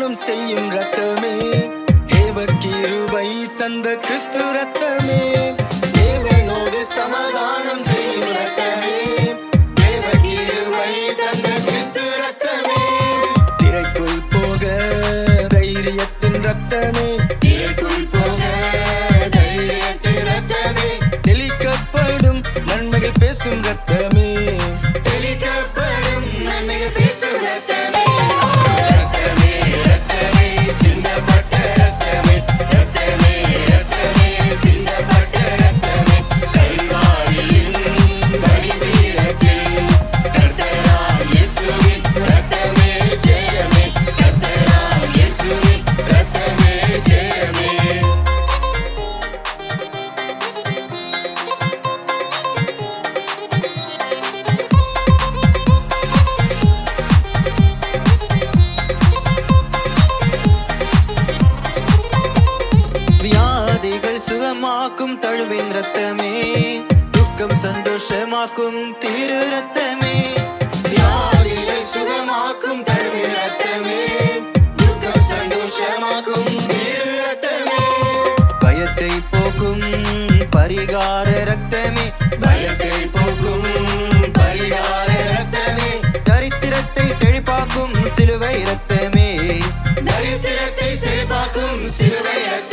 சமாதானம் செய்யும் ரத்தமே, தேவ கிருபை தந்த கிறிஸ்து ரத்தமே, தேவனோடு சமாதானம் செய்யும் ரத்தமே, தேவ கிருபை தந்த கிறிஸ்து ரத்தமே, திரைக்குள் போக தைரியத்தின் ரத்தமே, திரைக்குள் போக தைரியத்தின் ரத்தமே, தெளிக்கப்படும் நன்மைகள் பேசும் ரத்தமே, தெளிக்கப்படும் நன்மைகள் பேசும் ரத்தமே, ரத்தமே ரத்தமே சிந்தப்பட்ட ரத்தமே, ரத்தமே ரத்தமே சிந்தப்பட்ட ரத்தமே, கல்வாரியின் பலிபீடத்தில் கர்த்தராம் இயேசுவின் ரத்தமே ஜெயமே, கர்த்தராம் இயேசுவின் ரத்தமே ஜெயமே. வியாதிகள் சுகமாக்கும் தழுவின் ரத்தமே, துக்கம் சந்தோஷமாக்கும் திரு ரத்தமே, வியாதிகள் சுகமாக்கும் தழுவின் ரத்தமே, துக்கம் சந்தோஷமாக்கும் திரு ரத்தமே, பயத்தை போக்கும் பரிகார ரத்தமே, பயத்தை போக்கும் பரிகார ரத்தமே, தரித்திரத்தை செழிப்பாக்கும் சிலுவை ரத்தமே, தரித்திரத்தை செழிப்பாக்கும் சிலுவை ரத்தமே.